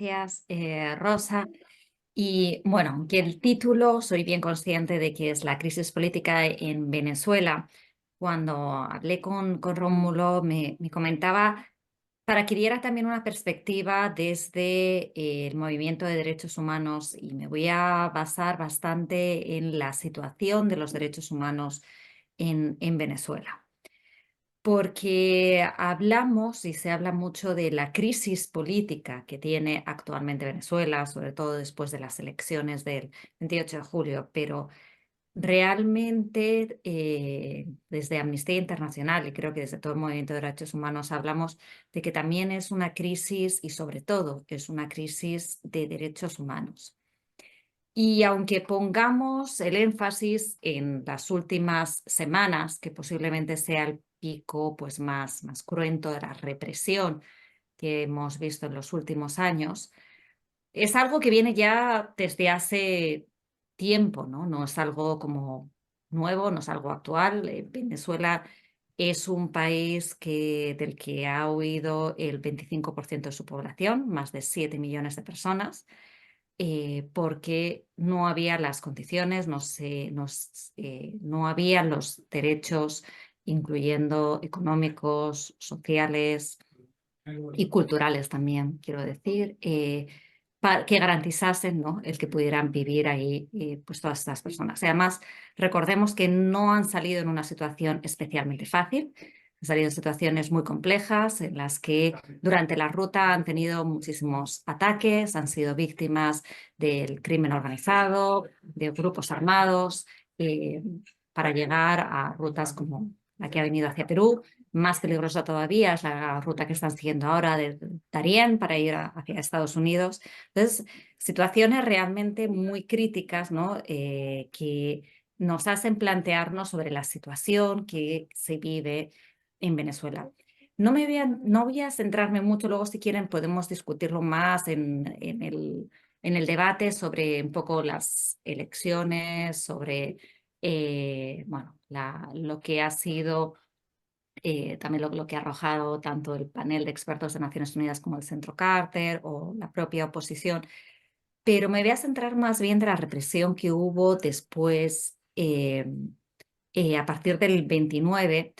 Gracias, Rosa. Y bueno, aunque el título, soy bien consciente de que es la crisis política en Venezuela. Cuando hablé con Rómulo, me comentaba para que diera también una perspectiva desde el movimiento de derechos humanos, y me voy a basar bastante en la situación de los derechos humanos en Venezuela. Porque hablamos y se habla mucho de la crisis política que tiene actualmente Venezuela, sobre todo después de las elecciones del 28 de julio, pero realmente desde Amnistía Internacional y creo que desde todo el movimiento de derechos humanos hablamos de que también es una crisis y sobre todo es una crisis de derechos humanos. Y aunque pongamos el énfasis en las últimas semanas, que posiblemente sea el pico pues, más cruento de la represión que hemos visto en los últimos años, es algo que viene ya desde hace tiempo, ¿no? No es algo como nuevo, no es algo actual. Venezuela es un país del que ha huido el 25% de su población, más de 7 millones de personas porque no había las condiciones, no había los derechos, incluyendo económicos, sociales y culturales también, quiero decir, que garantizasen, ¿no?, el que pudieran vivir ahí pues todas estas personas. Y además, recordemos que no han salido en una situación especialmente fácil. Han salido en situaciones muy complejas en las que durante la ruta han tenido muchísimos ataques, han sido víctimas del crimen organizado, de grupos armados, eh, para llegar a rutas como la que ha venido hacia Perú. Más peligrosa todavía es la ruta que están siguiendo ahora de Darién para ir hacia Estados Unidos. Entonces, situaciones realmente muy críticas, ¿no? Que nos hacen plantearnos sobre la situación que se vive en Venezuela. No voy a centrarme mucho, luego si quieren podemos discutirlo más en el debate sobre un poco las elecciones, sobre bueno, lo que ha sido también lo que ha arrojado tanto el panel de expertos de Naciones Unidas como el Centro Carter o la propia oposición. Pero me voy a centrar más bien de la represión que hubo después, a partir del 29,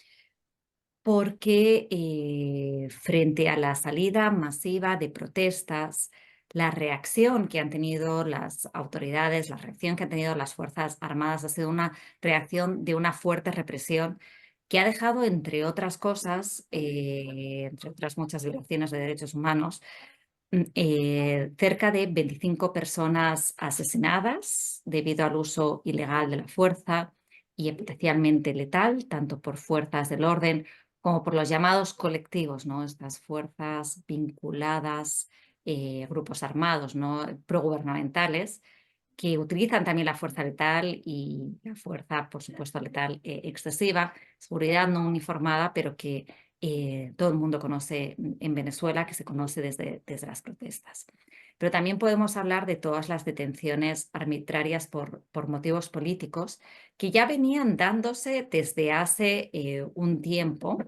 porque frente a la salida masiva de protestas, la reacción que han tenido las autoridades, la reacción que han tenido las Fuerzas Armadas ha sido una reacción de una fuerte represión que ha dejado, entre otras cosas, entre otras muchas violaciones de derechos humanos, cerca de 25 personas asesinadas debido al uso ilegal de la fuerza y especialmente letal, tanto por fuerzas del orden como por los llamados colectivos, ¿no? Estas fuerzas vinculadas, grupos armados, ¿no?, progubernamentales, que utilizan también la fuerza letal y la fuerza, por supuesto, letal excesiva, seguridad no uniformada, pero que todo el mundo conoce en Venezuela, que se conoce desde las protestas. Pero también podemos hablar de todas las detenciones arbitrarias por motivos políticos que ya venían dándose desde hace un tiempo,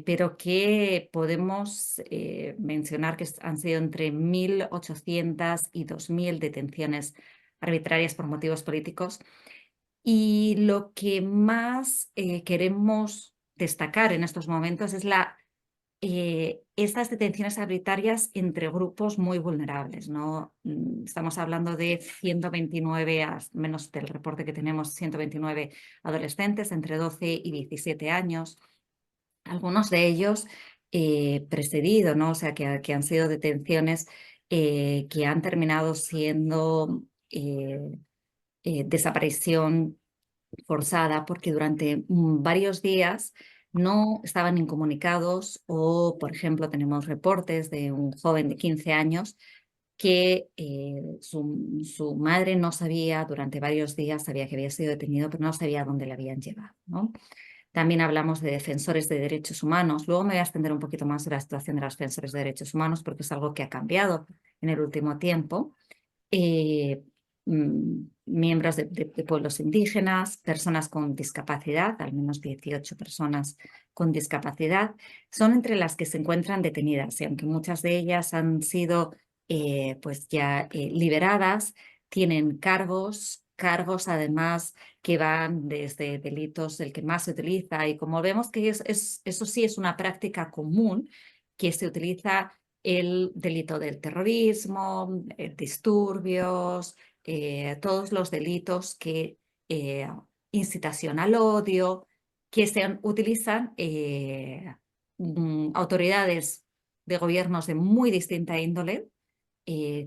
pero que podemos mencionar que han sido entre 1.800 y 2.000 detenciones arbitrarias por motivos políticos. Y lo que más queremos destacar en estos momentos es estas detenciones arbitrarias entre grupos muy vulnerables, ¿no? Estamos hablando de 129, al menos del reporte que tenemos, 129 adolescentes entre 12 y 17 años. Algunos de ellos precedido, ¿no? O sea, que han sido detenciones que han terminado siendo desaparición forzada porque durante varios días no estaban incomunicados o, por ejemplo, tenemos reportes de un joven de 15 años que su madre no sabía, durante varios días sabía que había sido detenido, pero no sabía dónde le habían llevado, ¿no? También hablamos de defensores de derechos humanos. Luego me voy a extender un poquito más de la situación de los defensores de derechos humanos porque es algo que ha cambiado en el último tiempo. Eh, Miembros de pueblos indígenas, personas con discapacidad, al menos 18 personas con discapacidad, son entre las que se encuentran detenidas y aunque muchas de ellas han sido pues ya liberadas, tienen cargos además que van desde delitos, el que más se utiliza, y como vemos que eso sí es una práctica común, que se utiliza el delito del terrorismo, disturbios, todos los delitos que incitación al odio, que se utilizan autoridades de gobiernos de muy distinta índole,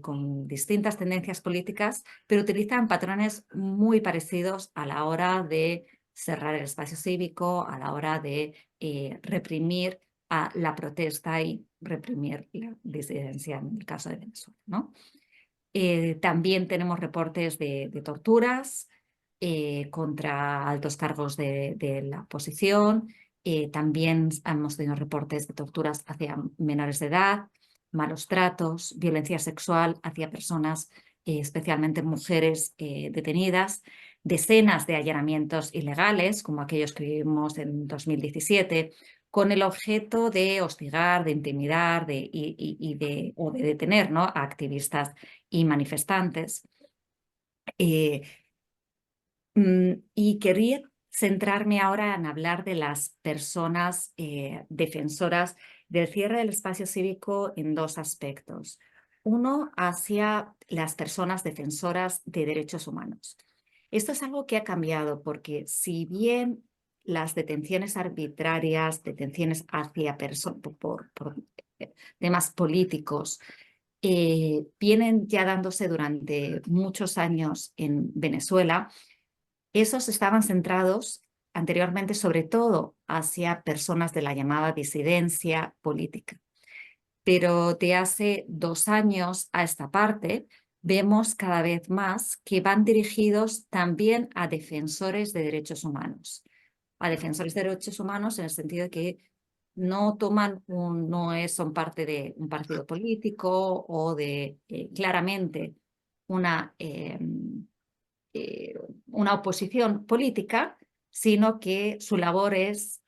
con distintas tendencias políticas, pero utilizan patrones muy parecidos a la hora de cerrar el espacio cívico, a la hora de reprimir a la protesta y reprimir la disidencia en el caso de Venezuela, ¿no? También tenemos reportes de torturas contra altos cargos de la oposición. También hemos tenido reportes de torturas hacia menores de edad, malos tratos, violencia sexual hacia personas, especialmente mujeres detenidas, decenas de allanamientos ilegales, como aquellos que vimos en 2017, con el objeto de hostigar, de intimidar o de detener, ¿no?, a activistas y manifestantes. Y quería centrarme ahora en hablar de las personas defensoras del cierre del espacio cívico en dos aspectos. Uno, hacia las personas defensoras de derechos humanos. Esto es algo que ha cambiado porque si bien las detenciones arbitrarias, detenciones hacia por temas políticos, vienen ya dándose durante muchos años en Venezuela, esos estaban centrados anteriormente sobre todo hacia personas de la llamada disidencia política. Pero de hace 2 años a esta parte, vemos cada vez más que van dirigidos también a defensores de derechos humanos. A defensores de derechos humanos en el sentido de que no son parte de un partido político o de claramente una, una oposición política, sino que su labor es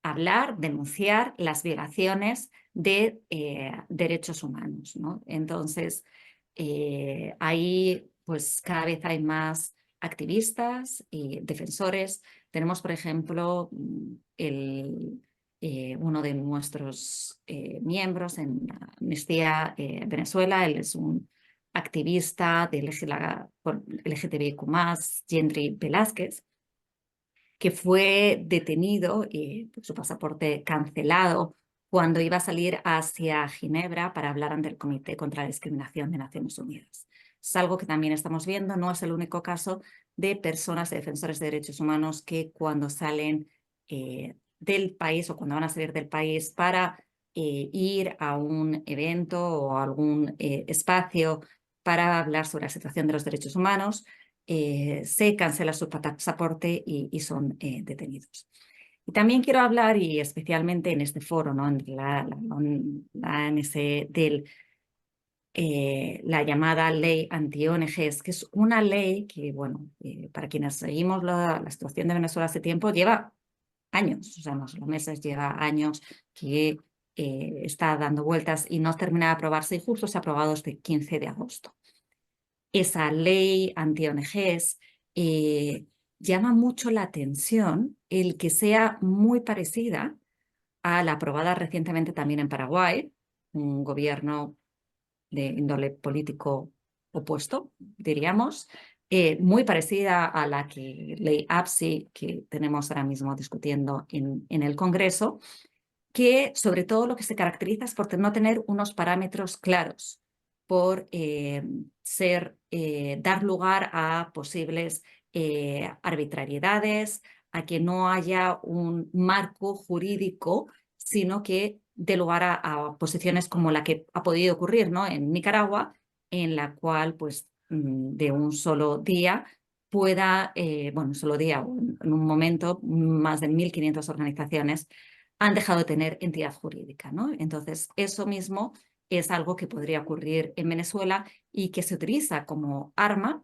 hablar, denunciar las violaciones de derechos humanos, ¿no? Entonces, ahí pues cada vez hay más activistas y defensores. Tenemos, por ejemplo, uno de nuestros miembros en Amnistía Venezuela. Él es un activista de LGTBIQ+, Gendry Velázquez, que fue detenido y su pasaporte cancelado cuando iba a salir hacia Ginebra para hablar ante el Comité contra la Discriminación de Naciones Unidas. Es algo que también estamos viendo, no es el único caso de personas, de defensores de derechos humanos, que cuando salen del país o cuando van a salir del país para ir a un evento o a algún espacio para hablar sobre la situación de los derechos humanos, se cancela su pasaporte y son detenidos. Y también quiero hablar, y especialmente en este foro, ¿no?, en la ANC, de la llamada ley anti-ONGs, que es una ley que, bueno, para quienes seguimos la situación de Venezuela hace tiempo, lleva años, o sea, no solo meses, lleva años que está dando vueltas y no termina de aprobarse, y justo se ha aprobado este 15 de agosto. Esa ley anti-ONGs llama mucho la atención el que sea muy parecida a la aprobada recientemente también en Paraguay, un gobierno de índole político opuesto, diríamos, muy parecida a la ley APSI que tenemos ahora mismo discutiendo en el Congreso, que sobre todo lo que se caracteriza es por no tener unos parámetros claros, por dar lugar a posibles arbitrariedades, a que no haya un marco jurídico, sino que dé lugar a posiciones como la que ha podido ocurrir, ¿no?, en Nicaragua, en la cual pues de un solo día pueda, bueno, un solo día o en un momento, más de 1.500 organizaciones han dejado de tener entidad jurídica, ¿no? Entonces, eso mismo es algo que podría ocurrir en Venezuela y que se utiliza como arma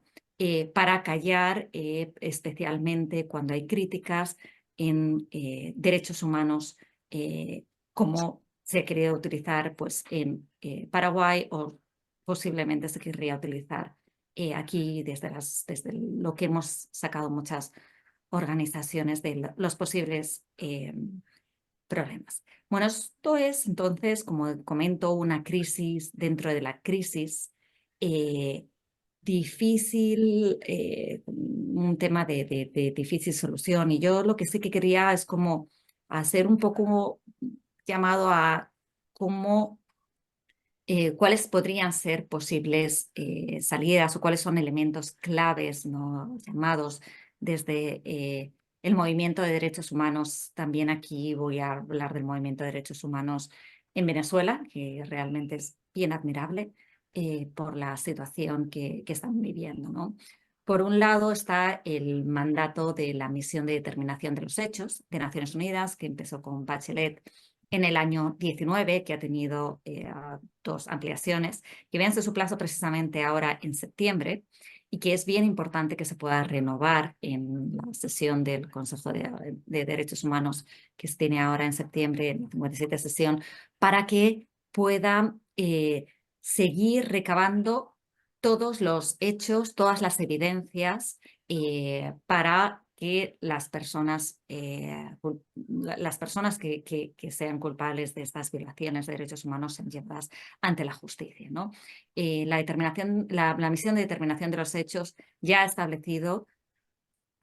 para callar, especialmente cuando hay críticas en derechos humanos, como se ha querido utilizar pues, en Paraguay, o posiblemente se querría utilizar aquí desde lo que hemos sacado muchas organizaciones de los posibles problemas. Bueno, esto es entonces, como comento, una crisis dentro de la crisis, difícil, un tema de difícil solución. Y yo lo que sí que quería es como hacer un poco llamado a cómo, cuáles podrían ser posibles salidas, o cuáles son elementos claves, ¿no?, llamados desde el movimiento de derechos humanos. También aquí voy a hablar del movimiento de derechos humanos en Venezuela, que realmente es bien admirable por la situación que están viviendo, ¿no? Por un lado está el mandato de la Misión de Determinación de los Hechos de Naciones Unidas, que empezó con Bachelet en el año 19, que ha tenido 2 ampliaciones, que vence su plazo precisamente ahora en septiembre, y que es bien importante que se pueda renovar en la sesión del Consejo de Derechos Humanos que se tiene ahora en septiembre, en la 57 sesión, para que pueda seguir recabando todos los hechos, todas las evidencias para que las personas que sean culpables de estas violaciones de derechos humanos sean llevadas ante la justicia, ¿no? La misión de determinación de los hechos ya ha establecido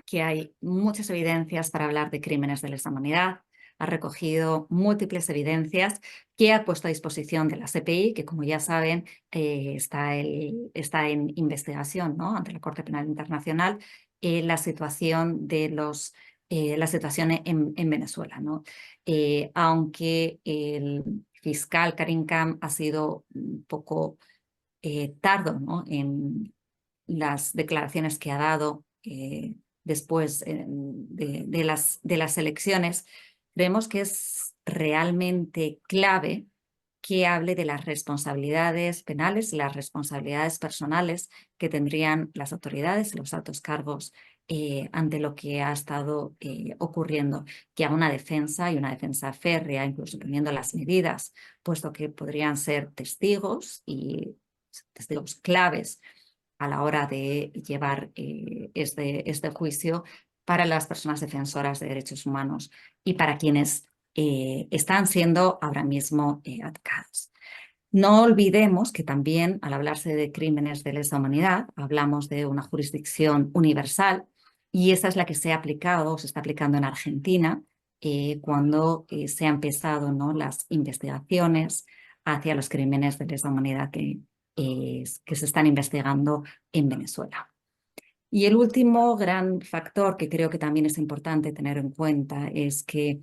que hay muchas evidencias para hablar de crímenes de lesa humanidad, ha recogido múltiples evidencias que ha puesto a disposición de la CPI, que, como ya saben, está en investigación, ¿no?, ante la Corte Penal Internacional, la situación en Venezuela, ¿no? Aunque el fiscal Karim Khan ha sido un poco tardo, ¿no?, en las declaraciones que ha dado después de las elecciones, creemos que es realmente clave que hable de las responsabilidades penales y las responsabilidades personales que tendrían las autoridades y los altos cargos ante lo que ha estado ocurriendo, que haga una defensa, y una defensa férrea, incluso poniendo las medidas, puesto que podrían ser testigos y testigos claves a la hora de llevar este juicio para las personas defensoras de derechos humanos y para quienes están siendo ahora mismo atacados. No olvidemos que también, al hablarse de crímenes de lesa humanidad, hablamos de una jurisdicción universal, y esa es la que se ha aplicado, o se está aplicando en Argentina, cuando se han empezado, ¿no?, las investigaciones hacia los crímenes de lesa humanidad que se están investigando en Venezuela. Y el último gran factor que creo que también es importante tener en cuenta es que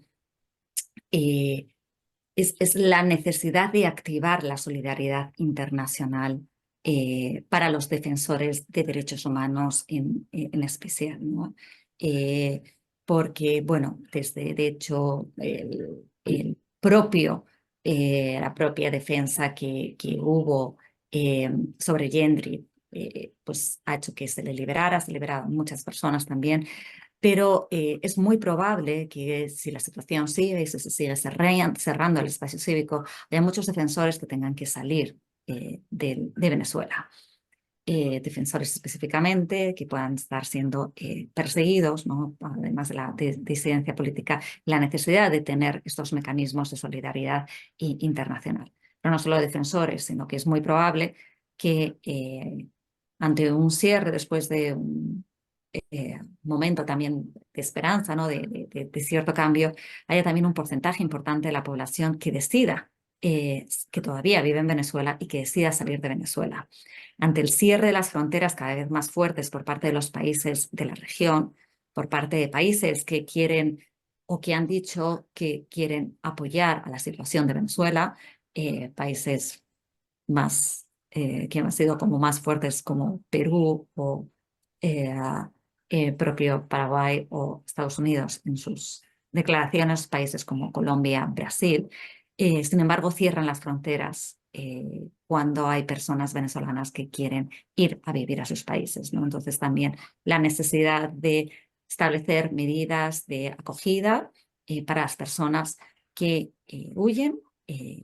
es la necesidad de activar la solidaridad internacional para los defensores de derechos humanos en especial, ¿no? Porque, bueno, de hecho, la propia defensa que hubo sobre Gendry, pues ha hecho que se le liberado muchas personas también, pero es muy probable que, si la situación sigue y se sigue cerrando el espacio cívico, haya muchos defensores que tengan que salir de Venezuela. Defensores específicamente que puedan estar siendo perseguidos, ¿no?, además de la disidencia política, la necesidad de tener estos mecanismos de solidaridad internacional. Pero no solo defensores, sino que es muy probable que ante un cierre, después de un momento también de esperanza, ¿no?, de cierto cambio, haya también un porcentaje importante de la población que decida, que todavía vive en Venezuela, y que decida salir de Venezuela. Ante el cierre de las fronteras cada vez más fuertes por parte de los países de la región, por parte de países que quieren, o que han dicho que quieren, apoyar a la situación de Venezuela, países que han sido como más fuertes, como Perú o propio Paraguay o Estados Unidos en sus declaraciones, países como Colombia, Brasil, sin embargo, cierran las fronteras cuando hay personas venezolanas que quieren ir a vivir a sus países, ¿no? Entonces, también la necesidad de establecer medidas de acogida para las personas que huyen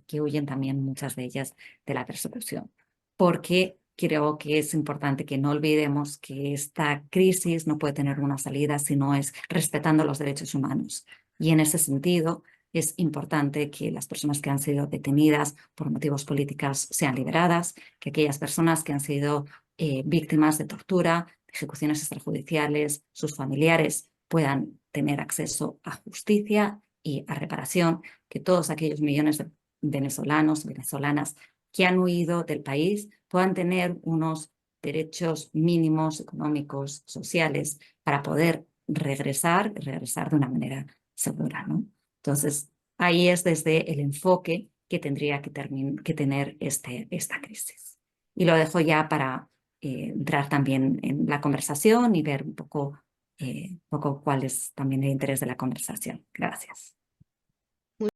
que huyen también muchas de ellas de la persecución. Porque creo que es importante que no olvidemos que esta crisis no puede tener una salida si no es respetando los derechos humanos. Y en ese sentido es importante que las personas que han sido detenidas por motivos políticos sean liberadas, que aquellas personas que han sido víctimas de tortura, de ejecuciones extrajudiciales, sus familiares puedan tener acceso a justicia y a reparación, que todos aquellos millones de venezolanos, venezolanas que han huido del país puedan tener unos derechos mínimos económicos, sociales, para poder regresar de una manera segura, ¿no? Entonces, ahí es desde el enfoque que tendría que tener esta crisis. Y lo dejo ya para entrar también en la conversación y ver un poco cuál es también el interés de la conversación. Gracias.